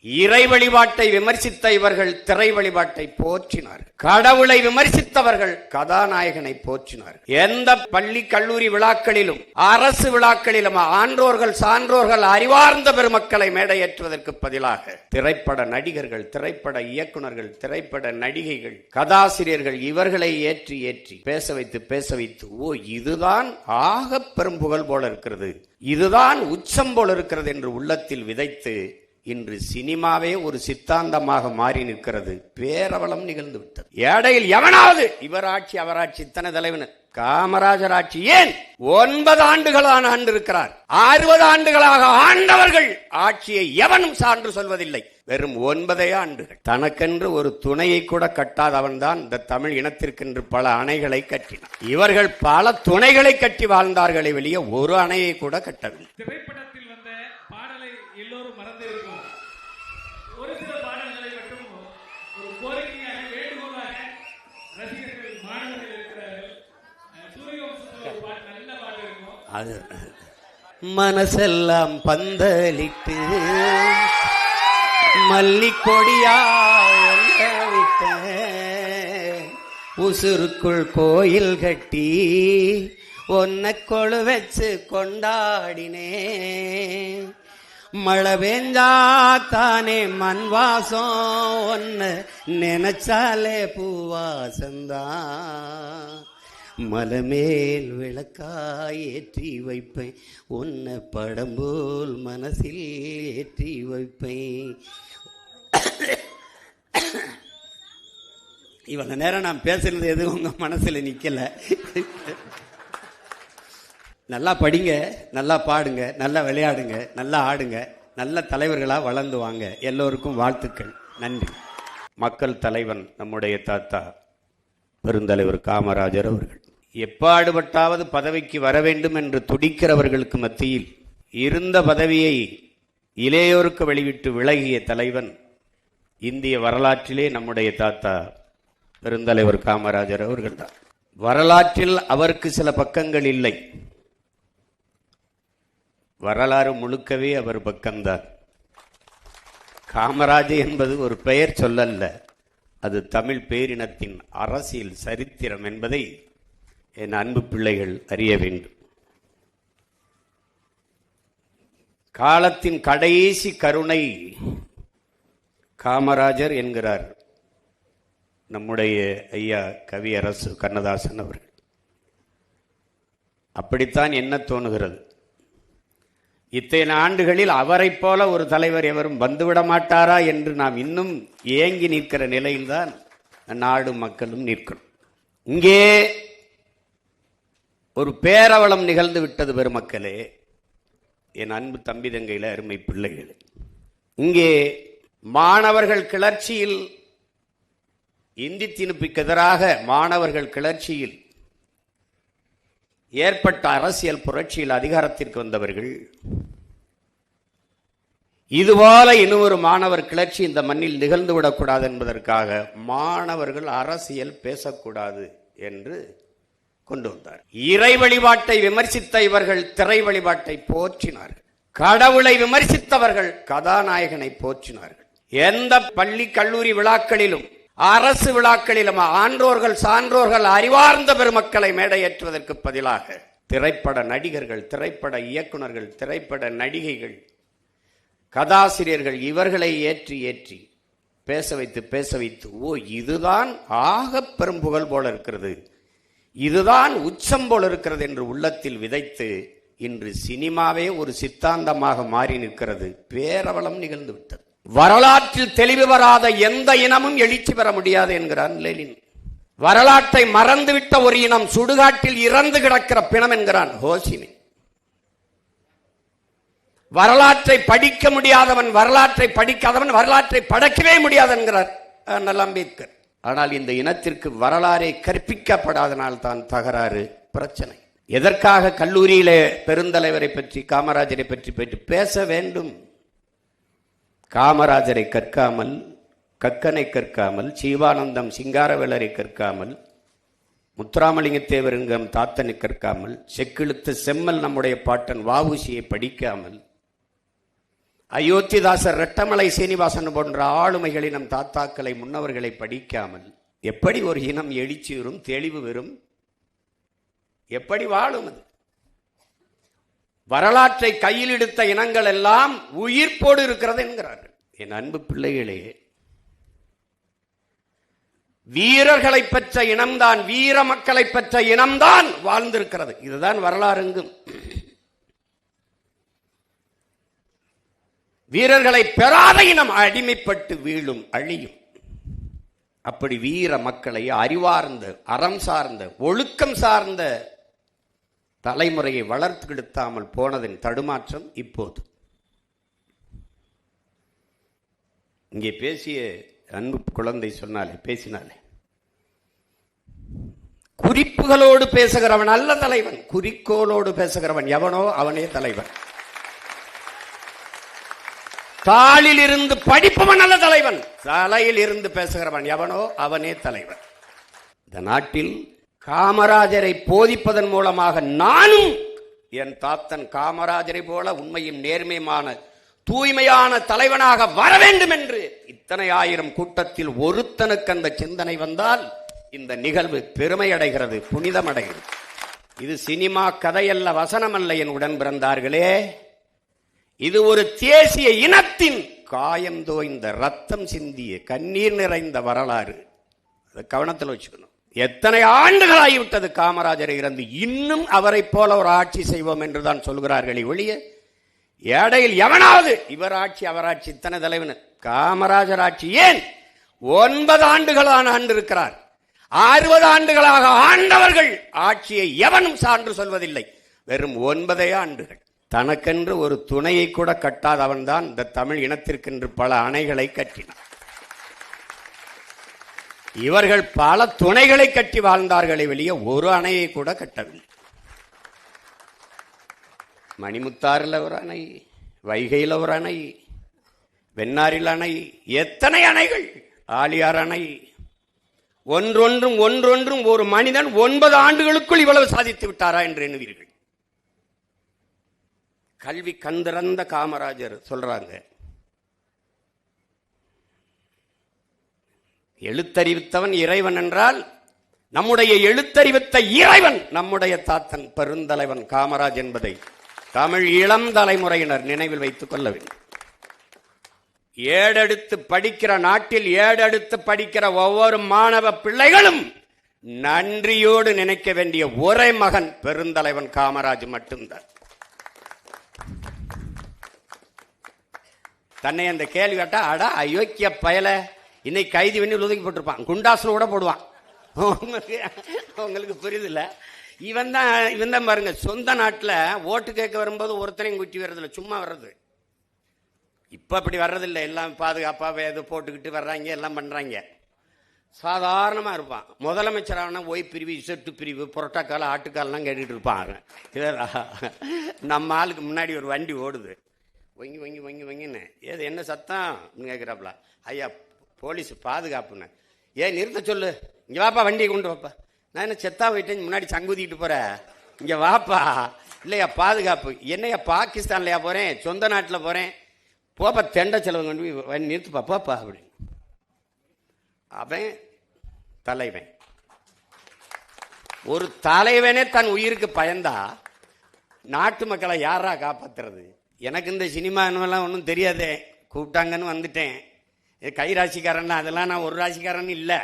இறை வழிபாட்டை விமர்சித்த இவர்கள் திரை வழிபாட்டை போற்றினார். கடவுளை விமர்சித்தவர்கள் கதாநாயகனை போற்றினார். எந்த பள்ளி கல்லூரி விழாக்களிலும் அரசு விழாக்களிலும் ஆன்றோர்கள் சான்றோர்கள் அறிவார்ந்த பெருமக்களை மேடையேற்றுவதற்கு பதிலாக திரைப்பட நடிகர்கள், திரைப்பட இயக்குநர்கள், திரைப்பட நடிகைகள், கதாசிரியர்கள் இவர்களை ஏற்றி ஏற்றி பேச வைத்து ஓ இதுதான் ஆக பெரும் புகழ் போல இருக்கிறது, இதுதான் உச்சம் போல இருக்கிறது என்று உள்ளத்தில் விதைத்து இன்று சினிமாவே ஒரு சித்தாந்தமாக மாறி நிற்கிறது. பேரவலம் நிகழ்ந்து விட்டது. ஏடையில் எவனாவது இவர் ஆட்சி அவர் ஆட்சி இத்தனை தலைவன் காமராஜர் ஆட்சி ஏன் 9 ஆண்டுகளான ஆண்டு இருக்கிறார். 60 ஆண்டுகளாக ஆண்டவர்கள் ஆட்சியை எவனும் சான்று சொல்வதில்லை. வெறும் 9 ஆண்டுகள். தனக்கென்று ஒரு துணையை கூட கட்டாதவன் தான் இந்த தமிழ் இனத்திற்கென்று பல அணைகளை கட்டினார். இவர்கள் பல துணைகளை கட்டி வாழ்ந்தார்களே வெளியே ஒரு அணையை கூட கட்டவில்லை. திரைப்படத்தில் வந்த பாடலை எல்லோரும் மறந்திருக்கும். ஒரு சில பாடல்களை மட்டும் ஒரு கோரிக்கையாக வேண்டுகோளாக ரசிகர்கள் மாணவர்கள் இருக்கிறார்கள். நல்ல பாட்டு இருக்கும். அது மனசெல்லாம் பந்தலிட்டு மல்லிக்கொடியா விட்ட உசுருக்குள் கோயில் கட்டி ஒன்ன கொழு வச்சு கொண்டாடினே. மழை பெஞ்சா தானே மண் வாசம், ஒன்ன நினைச்சாலே பூவாசந்தான். மலமேல் விளக்காய் ஏற்றி வைப்பேன், உன்னை படம் போல் மனசில் ஏற்றி வைப்பேன். இவ்வளவு நேரம் நான் பேசுறது எதுவும் உங்க மனசுல நிக்கல. நல்லா படிங்க, நல்லா பாடுங்க, நல்லா விளையாடுங்க, நல்லா ஆடுங்க, நல்ல தலைவர்களா வளர்ந்து வாங்க. எல்லோருக்கும் வாழ்த்துக்கள். நன்றி. மக்கள் தலைவன் நம்முடைய தாத்தா பெருந்தலைவர் காமராஜர் அவர்கள் எப்பாடுபட்டாவது பதவிக்கு வர வேண்டும் என்று துடிக்கிறவர்களுக்கு மத்தியில் இருந்த பதவியை இளையோருக்கு வெளிவிட்டு விலகிய தலைவன் இந்திய வரலாற்றிலே நம்முடைய தாத்தா பெருந்தலைவர் காமராஜர் அவர்கள் தான். வரலாற்றில் அவருக்கு சில பக்கங்கள் இல்லை, வரலாறு முழுக்கவே அவர் பக்கம்தான். காமராஜ் என்பது ஒரு பெயர் சொல்லல்ல, அது தமிழ் பேரினத்தின் அரசியல் சரித்திரம் என்பதை என் அன்பு பிள்ளைகள் அறிய வேண்டும். காலத்தின் கடைசி கருணை காமராஜர் என்கிறார் நம்முடைய ஐயா கவியரசு கண்ணதாசன் அவர்கள். அப்படித்தான் என்ன தோணுகிறது, இத்தனை ஆண்டுகளில் அவரை போல ஒரு தலைவர் எவரும் வந்துவிட மாட்டாரா என்று நாம் இன்னும் ஏங்கி நிற்கிற நிலையில்தான் நாடும் மக்களும் நிற்கிறோம். இங்கே ஒரு பேரவலம் நிகழ்ந்து விட்டது பெருமக்களே, என் அன்பு தம்பி தங்கையில அருமை பிள்ளைகளே. இங்கே மாணவர்கள் கிளர்ச்சியில், இந்தி திணிப்புக்கு எதிராக மாணவர்கள் கிளர்ச்சியில் ஏற்பட்ட அரசியல் புரட்சியில் அதிகாரத்திற்கு வந்தவர்கள் இதுபோல இன்னொரு மாணவர் கிளர்ச்சி இந்த மண்ணில் நிகழ்ந்துவிடக்கூடாது என்பதற்காக மாணவர்கள் அரசியல் பேசக்கூடாது என்று கொண்டு வந்தார். இறை வழிபாட்டை விமர்சித்த இவர்கள் திரை வழிபாட்டை போற்றினார்கள். கடவுளை விமர்சித்தவர்கள் கதாநாயகனை போற்றினார்கள். எந்த பள்ளி கல்லூரி விழாக்களிலும் அரசு விழாக்களிலும் ஆன்றோர்கள் சான்றோர்கள் அறிவார்ந்த பெருமக்களை மேடையேற்றுவதற்கு பதிலாக திரைப்பட நடிகர்கள், திரைப்பட இயக்குநர்கள், திரைப்பட நடிகைகள், கதாசிரியர்கள் இவர்களை ஏற்றி ஏற்றி பேச வைத்து ஓ இதுதான் ஆக பெரும் புகழ் போல இருக்கிறது, இதுதான் உச்சம் போல இருக்கிறது என்று உள்ளத்தில் விதைத்து இன்று சினிமாவே ஒரு சித்தாந்தமாக மாறி நிற்கிறது. பேரவலம் நிகழ்ந்து விட்டது. வரலாற்றில் தெளிவு வராத எந்த இனமும் எழுச்சி பெற முடியாது என்கிறான் லெனின். வரலாற்றை மறந்துவிட்ட ஒரு இனம் சுடுகாட்டில் இறந்து கிடக்கிற பிணம் என்கிறான் ஹோசிமின். வரலாற்றை படிக்க முடியாதவன், வரலாற்றை படிக்காதவன் வரலாற்றை படைக்கவே முடியாது என்கிறார் அம்பேத்கர். ஆனால் இந்த இனத்திற்கு வரலாறை கற்பிக்கப்படாதனால் தான் தகராறு, பிரச்சனை. எதற்காக கல்லூரியிலே பெருந்தலைவரை பற்றி, காமராஜரை பற்றி பேச வேண்டும்? காமராஜரை கற்காமல், கக்கனை கற்காமல், ஜீவானந்தம் சிங்காரவேலரை கற்காமல், முத்துராமலிங்கத்தேவருங்கம் தாத்தனை கற்காமல், செக்கிழுத்த செம்மல் நம்முடைய பாட்டன் வஉசியை படிக்காமல், அயோத்திதாசர், ரெட்டமலை சீனிவாசன் போன்ற ஆளுமைகளை, நம் தாத்தாக்களை, முன்னவர்களை படிக்காமல் எப்படி ஒரு இனம் எழுச்சி வரும், தெளிவு வரும், எப்படி வாழும்? அது வரலாற்றை கையில் எடுத்த இனங்கள் எல்லாம் உயிர்ப்போடு இருக்கிறது என்கிறார்கள். என் அன்பு பிள்ளைகளே, வீரர்களை பெற்ற இனம்தான், வீர மக்களை பெற்ற இனம்தான் வாழ்ந்திருக்கிறது. இதுதான் வரலாறுங்கும். வீரர்களை பெறாத இனம் அடிமைப்பட்டு வீழும், அழியும். அப்படி வீர மக்களை, அறிவார்ந்த, அறம் சார்ந்த, ஒழுக்கம் சார்ந்த தலைமுறையை வளர்த்தெடுத்தாமல் போனதின் தடுமாற்றம் இப்போது. இங்கே பேசிய அன்பு குழந்தை பேசினாலே குறிப்புகளோடு பேசுகிறவன் அல்ல தலைவன், குறிக்கோளோடு பேசுகிறவன் எவனோ அவனே தலைவன். தாளில் இருந்து படிப்பவன் அல்ல தலைவன், தலையில் இருந்து பேசுகிறவன் எவனோ அவனே தலைவன். இந்த நாட்டில் காமராஜரை போதிப்பதன் மூலமாக நானும் என் தாத்தன் காமராஜரை போல உண்மையும் நேர்மையுமான தூய்மையான தலைவனாக வர வேண்டும் என்று இத்தனை ஆயிரம் கூட்டத்தில் ஒருத்தனுக்கு அந்த சிந்தனை வந்தால் இந்த நிகழ்வு பெருமை அடைகிறது, புனிதம் அடைகிறது. இது சினிமா கதையல்ல, வசனம் அல்ல என் உடன் பிறந்தார்களே. இது ஒரு தேசிய இனத்தின் காயம் தோய்ந்த, ரத்தம் சிந்திய, கண்ணீர் நிறைந்த வரலாறு. அதை கவனத்தில் வச்சுக்கணும். எத்தனை ஆண்டுகள் ஆகிவிட்டது காமராஜரை இறந்து, இன்னும் அவரை போல ஒரு ஆட்சி செய்வோம் என்றுதான் சொல்கிறார்களே ஒழிய, ஏடையில் எவனாவது இவர் ஆட்சி அவர் ஆட்சி இத்தனை தலைவன் காமராஜர் ஆட்சி ஏன் 9 ஆண்டுகளான ஆண்டு இருக்கிறார். 60 ஆண்டுகளாக ஆண்டவர்கள் ஆட்சியை எவனும் சான்று சொல்வதில்லை. வெறும் 9 ஆண்டுகள். தனக்கென்று ஒரு துணையை கூட கட்டாதவன் தான் இந்த தமிழ் இனத்திற்கென்று பல அணைகளை கட்டினார். இவர்கள் பல துணைகளை கட்டி வாழ்ந்தார்களே வெளியே ஒரு அணையை கூட கட்டவில்லை. மணிமுத்தாறில் ஒரு அணை, வைகையில் ஒரு அணை, வெண்ணாரில் அணை, எத்தனை அணைகள், ஆலியார் அணை. ஒன்றொன்றும் ஒரு மனிதன் 9 ஆண்டுகளுக்குள் இவ்வளவு சாதித்து விட்டாரா என்று எண்ணுவீர்கள். கல்வி கந்திறந்த காமராஜர் சொல்றாங்க, எழுத்தறிவித்தவன் இறைவன் என்றால் நம்முடைய எழுத்தறிவித்த இறைவன் நம்முடைய தாத்தன் பெருந்தலைவன் காமராஜ் என்பதை தமிழ் இளம் தலைமுறையினர் நினைவில் வைத்துக் கொள்ள வேண்டும். ஏடெடுத்து படிக்கிற நாட்டில் ஏடெடுத்து படிக்கிற ஒவ்வொரு மாணவ பிள்ளைகளும் நன்றியோடு நினைக்க வேண்டிய ஒரே மகன் பெருந்தலைவன் காமராஜ் மட்டும்தான். தன்னை அந்த கேள்வி கேட்டா, அடா அயோக்கிய பயல, இன்னைக்கு கைதி பண்ணி ஒதுக்கி போட்டிருப்பான், குண்டாசன கூட போடுவான். உங்களுக்கு புரியுதுல்ல? இவன் தான் பாருங்க, சொந்த நாட்டில் ஓட்டு கேட்க வரும்போது ஒருத்தனையும் குட்டி வர்றதில்ல, சும்மா வர்றது. இப்ப அப்படி வர்றதில்லை, எல்லாம் பாதுகாப்பாக எது போட்டுக்கிட்டு வர்றாங்க, எல்லாம் பண்றாங்க. சாதாரணமா இருப்பான். முதலமைச்சரான ஒய் பிரிவு, இசட்டு பிரிவு, புரோட்டோக்கால், ஆட்டுக்கால்லாம் கேட்டுட்டு இருப்பான். நம்ம ஆளுக்கு முன்னாடி ஒரு வண்டி ஓடுது, வங்கி வங்கி வங்கி வங்கின்னு, ஏது என்ன சத்தம் கேட்குறாப்புல, ஐயா போலீஸ் பாதுகாப்புன்னு. ஏன் நிறுத்த சொல்லு, இங்க வாப்பா, வண்டியை கொண்டு வாப்பா. நான் என்ன செத்தா போயிட்டேன், முன்னாடி சங்குதிட்டு போறேன், இங்க வாப்பா. இல்லையா பாதுகாப்பு, என்னையா பாகிஸ்தான்லையா போறேன், சொந்த நாட்டில் போறேன், போப்பா, தெண்ட செலவு கொண்டு போய் வண்டி நிறுத்துப்பா போப்பா அப்படின்னு. அவன் தலைவன். ஒரு தலைவனே தன் உயிருக்கு பயந்தா நாட்டு மக்களை யாரா காப்பாத்துறது? எனக்கு இந்த சினிமா எல்லாம் ஒன்றும் தெரியாதே, கூப்பிட்டாங்கன்னு வந்துட்டேன். கை ராசிக்காரன் அதெல்லாம் நான் ஒரு ராசிக்காரன் இல்லை.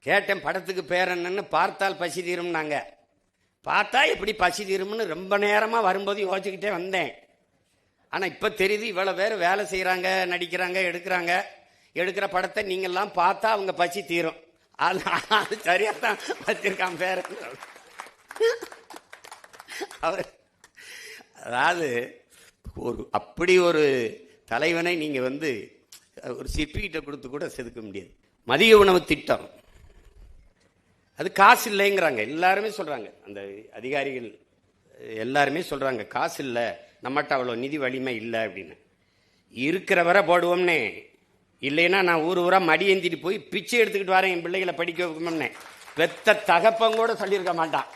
கேட்டேன் படத்துக்கு பேர் என்னன்னு, பார்த்தால் பசி தீரும்னாங்க. பார்த்தா எப்படி பசி தீரும்னு ரொம்ப நேரமாக வரும்போது யோசிச்சுக்கிட்டே வந்தேன். ஆனால் இப்போ தெரியுது, இவ்வளோ பேர் வேலை செய்கிறாங்க, நடிக்கிறாங்க, எடுக்கிற படத்தை நீங்கள்லாம் பார்த்தா அவங்க பசி தீரும். அது சரியாக தான் வச்சிருக்கான் பேர். அவர் அதாவது அப்படி ஒரு தலைவனை நீங்க ஒரு சிற்பிகிட்ட கொடுத்து கூட செதுக்க முடியாது. மதிய உணவு திட்டம், அது காசு இல்லைங்கிறாங்க, எல்லாருமே சொல்றாங்க. அந்த அதிகாரிகள் எல்லாருமே சொல்றாங்க காசு இல்லை, நம்மகிட்ட அவ்வளோ நிதி வலிமை இல்லை அப்படின்னு. இருக்கிற வரை போடுவோம்னே, இல்லைன்னா நான் ஊரா மடி ஏந்திட்டு போய் பிச்சை எடுத்துக்கிட்டு வரேன் என் பிள்ளைகளை படிக்க வைக்கணும்னே. வெத்த தகப்பங்கூட சொல்லியிருக்க மாட்டான்.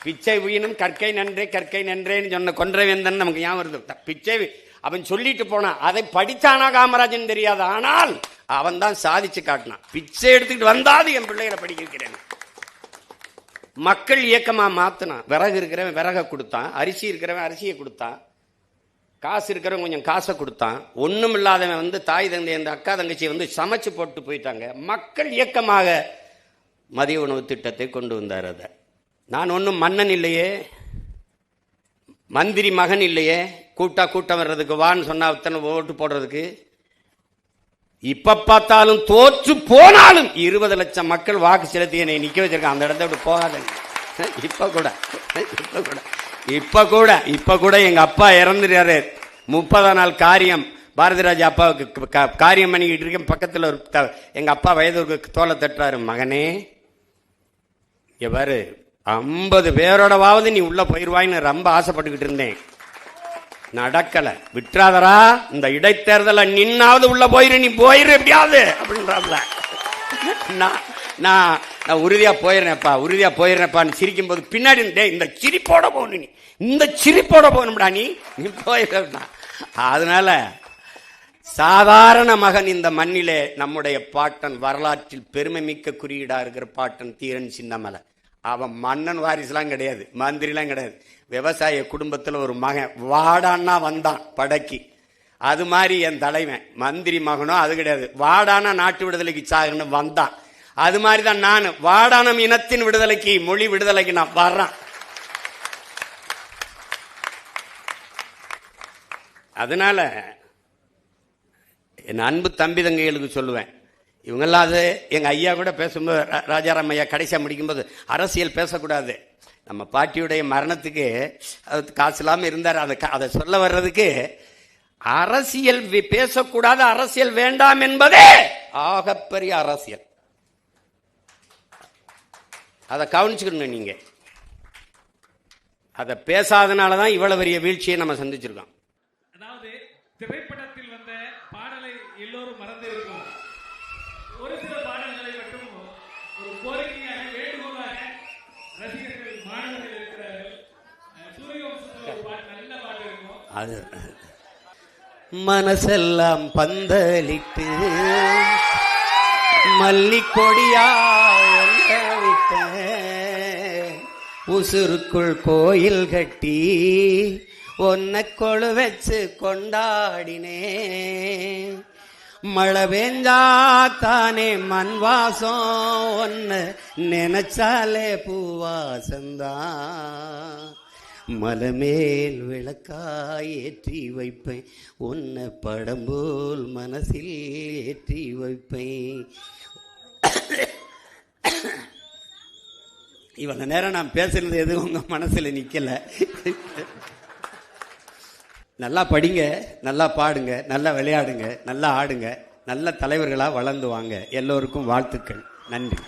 பிச்சை உயினும் கற்கை நன்றே கற்கை நன்றேன்னு சொன்ன கொன்றை வேந்தன் நமக்கு ஞாபகம் வருது. பிச்சை அவன் சொல்லிட்டு போனான். அதை படித்தானா காமராஜன் தெரியாது, ஆனால் அவன் தான் சாதிச்சு காட்டினான். பிச்சை எடுத்துக்கிட்டு வந்தாது என் பிள்ளைகளை படிக்க வைக்கிறேன். மக்கள் இயக்கமா மாத்தினான். விறகு இருக்கிறவன் விறக கொடுத்தான், அரிசி இருக்கிறவன் அரிசியை கொடுத்தான், காசு இருக்கிறவன் கொஞ்சம் காசை கொடுத்தான். ஒன்றும் இல்லாதவன் வந்து தாய் தந்தை அந்த அக்கா தங்கச்சியை வந்து சமைச்சு போட்டு போயிட்டாங்க. மக்கள் இயக்கமாக மதிய உணவு திட்டத்தை கொண்டு வந்தார். அதை நான் ஒன்றும் மன்னன் இல்லையே, மந்திரி மகன் இல்லையே, கூட்டம் வர்றதுக்கு வான்னு சொன்னா அத்தனை ஓட்டு போடுறதுக்கு. இப்ப பார்த்தாலும் தோற்று போனாலும் 20 லட்சம் மக்கள் வாக்கு செலுத்தி என்னை நிக்க வச்சிருக்கான். அந்த இடத்த விட்டு போகாதங்க. இப்ப கூட எங்க அப்பா இறந்துறாரு. 30ஆம் நாள் காரியம். பாரதிராஜா அப்பாவுக்கு காரியம் பண்ணிக்கிட்டு இருக்கேன். பக்கத்தில் ஒரு எங்க அப்பா வயது தோலை தட்டுறாரு, மகனே பாரு 50 பேரோடவாவது நீ உள்ள போயிருவாயின்னு ரொம்ப ஆசைப்பட்டுக்கிட்டு இருந்தேன். நடக்கல, விட்டுறாதரா, இந்த இடைத்தேர்தல நின்னாவது உள்ள போயிரு, நீ போயிரு எப்படியாவது அப்படின்றாப்ல. நான் உறுதியா போயிடுறேன்ப்பான்னு சிரிக்கும் போது பின்னாடி இந்த சிரிப்போட போகணும், நீ இந்த சிரிப்போட போகணும்டா, நீ போயிடுறா. அதனால சாதாரண மகன் இந்த மண்ணிலே நம்முடைய பாட்டன், வரலாற்றில் பெருமை மிக்க குறியீடா இருக்கிற பாட்டன் தீரன் சின்னமலை. அவன் மன்னன் வாரிசுலாம் கிடையாது, மந்திரிலாம் கிடையாது. விவசாய குடும்பத்தில் ஒரு மகன் வாடான்னா வந்தான் படைக்கு. அது மாதிரி என் தலைவன் மந்திரி மகனோ அது கிடையாது. வாடானா நாட்டு விடுதலைக்கு சாகன்னு வந்தான். அது மாதிரிதான் நான் வாடானம் இனத்தின் விடுதலைக்கு, மொழி விடுதலைக்கு நான் வர்றேன். அதனால என் அன்பு தம்பி தங்கைகளுக்கு சொல்லுவேன், இவங்கெல்லாம் அது எங்க ஐயா கூட பேசும்போது, ராஜாராம் ஐயா கடைசியா முடிக்கும்போது, அரசியல் பேசக்கூடாது. நம்ம பாட்டியுடைய மரணத்துக்கு காசு இல்லாம இருந்தார். அதை சொல்ல வர்றதுக்கு அரசியல் பேசக்கூடாது, அரசியல் வேண்டாம் என்பதே ஆகப்பெரிய அரசியல். அதை கவனிச்சுக்கணும். நீங்க அதை பேசாதனாலதான் இவ்வளவு பெரிய வீழ்ச்சியை நம்ம சந்திச்சிருக்கோம். அதாவது திரைப்படத்தில் வந்த பாடலை எல்லோரும் மறந்திருக்கும். ஒரு சில பாடல்களை மட்டும் ஒரு கோரிக்கையாக, வேண்டுகோளாக ரசிகர்கள், மாணவர்கள் இருக்கிறார்கள். சூரியவம்சத்தில் ஒரு பாட்டு, நல்ல பாட்டு இருக்கும். அது மனசெல்லாம் பந்தலிட்டு மல்லிக்கொடியா விட்ட, உசுருக்குள் கோயில் கட்டி ஒன்ன கொழு வச்சு கொண்டாடினே, மழை பெஞ்சா தானே மண் வாசம், ஒன்னு நினைச்சாலே பூவாசந்தான், மலமேல் விளக்காய் ஏற்றி வைப்பேன், உன்னை படம் போல் மனசில் ஏற்றி வைப்பேன். இவ்வளவு நேரம் நான் பேசுறது எதுவும் உங்க மனசுல நிக்கல. நல்லா படிங்க, நல்லா பாடுங்க, நல்லா விளையாடுங்க, நல்லா ஆடுங்க, நல்ல தலைவர்களா வளர்ந்து வாங்க. எல்லோருக்கும் வாழ்த்துக்கள். நன்றி.